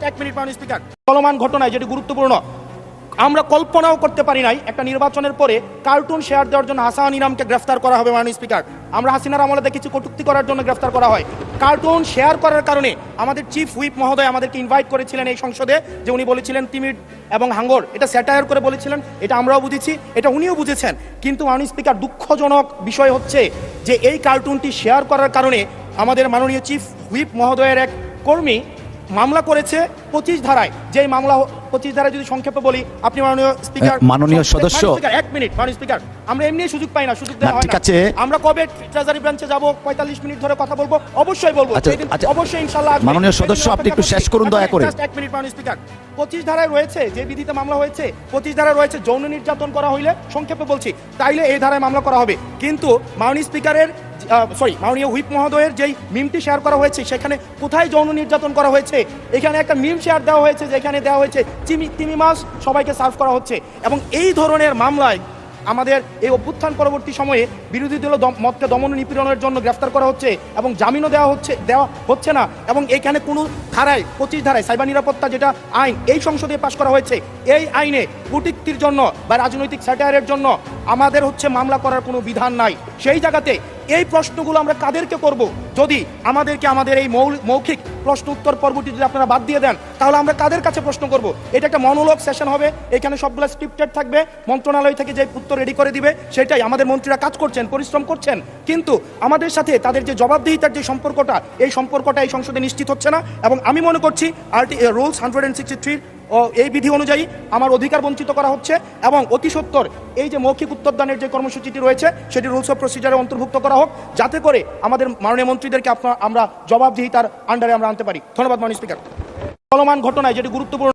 এক মিনিট মাননীয় স্পিকার, চলমান ঘটনায় যেটি গুরুত্বপূর্ণ, আমরা কল্পনাও করতে পারি নাই একটা নির্বাচনের পরে কার্টুন শেয়ার দেওয়ার জন্য হাসান ইনামকে গ্রেফতার করা হবে। মাননীয় স্পিকার, আমরা হাসিনার আমলে কিছু কটূক্তি করার জন্য গ্রেফতার করা হয়। কার্টুন শেয়ার করার কারণে আমাদের চিফ হুইপ মহোদয় আমাদেরকে ইনভাইট করেছিলেন এই সংসদে, যে উনি বলেছিলেন তিমির এবং হাঙ্গর, এটা স্যাটায়ার করে বলেছিলেন, এটা আমরাও বুঝেছি, এটা উনিও বুঝেছেন। কিন্তু মাননীয় স্পিকার, দুঃখজনক বিষয় হচ্ছে যে এই কার্টুনটি শেয়ার করার কারণে আমাদের মাননীয় চিফ হুইপ মহোদয়ের এক কর্মী মামলা করেছে 25 ধারায়। যে মামলা 25 ধারায় যদি সংক্ষেপে বলি, আপনি মাননীয় স্পিকার, মাননীয় সদস্য, এক মিনিট মাননীয় স্পিকার, আমরা এমনি সুযোগ পাই না, সুযোগ দেওয়া হয় না। আমরা কবে ট্রেজারি ব্রাঞ্চে যাব, 45 মিনিট ধরে কথা বলবো, অবশ্যই বলবো, অবশ্যই ইনশাআল্লাহ। মাননীয় সদস্য, আপনি একটু শেষ করুন দয়া করে। এক মিনিট মাননীয় স্পিকার, 25 ধারায় রয়েছে, যে বিধিতে মামলা হয়েছে 25 ধারায় রয়েছে যৌন নির্যাতন করা হইলে, সংক্ষেপে বলছি, তাইলে এই ধারায় মামলা করা হবে। কিন্তু মাননীয় স্পিকারের মাননীয় হুইপ মহোদয়ের যেই মিমটি শেয়ার করা হয়েছে, সেখানে কোথায় যৌন নির্যাতন করা হয়েছে? এখানে একটা মিম শেয়ার দেওয়া হয়েছে, যেখানে দেওয়া হয়েছে তিমি মাছ সবাইকে সার্ভ করা হচ্ছে। এবং এই ধরনের মামলায় আমাদের এই অভ্যুত্থান পরবর্তী সময়ে বিরোধী দল মতকে দমন নিপীড়নের জন্য গ্রেফতার করা হচ্ছে এবং জামিনও দেওয়া হচ্ছে না। এবং এখানে কোনো ধারায় 25 ধারায় সাইবার নিরাপত্তা যেটা আইন এই সংসদে পাশ করা হয়েছে, এই আইনে কূটনীতির জন্য বা রাজনৈতিক স্যাটায়ারের জন্য আমাদের মামলা করার কোনো বিধান নাই। সেই জায়গাতে এই প্রশ্নগুলো আমরা কাদেরকে করব? যদি আমাদেরকে আমাদের এই মৌখিক প্রশ্ন উত্তর পর্বটি যদি আপনারা বাদ দিয়ে দেন, তাহলে আমরা কাদের কাছে প্রশ্ন করব? এটা একটা মনোলগ সেশন হবে, এখানে সবগুলো স্ক্রিপ্টেড থাকবে, মন্ত্রণালয় থেকে যে উত্তর রেডি করে দিবে সেটাই। আমাদের মন্ত্রীরা কাজ করছেন, পরিশ্রম করছেন, কিন্তু আমাদের সাথে তাদের যে জবাবদিহিতার যে সম্পর্কটা, এই সম্পর্কটা এই সংসদে নিশ্চিত হচ্ছে না। এবং আমি মনে করছি রুলস 163 এই বিধি অনুযায়ী আমার অধিকার বঞ্চিত করা হচ্ছে। এবং অতি সত্বর এই যে মৌখিক উত্তরদানের যে কর্মসূচিটি রয়েছে, সেটি রুলস অফ প্রসিজারে অন্তর্ভুক্ত করা হোক, যাতে করে আমাদের মাননীয় মন্ত্রীদেরকে আমরা জবাবদিহিতার আন্ডারে আমরা আনতে পারি। ধন্যবাদ মাননীয় স্পিকার। চলমান ঘটনায় যেটি গুরুত্বপূর্ণ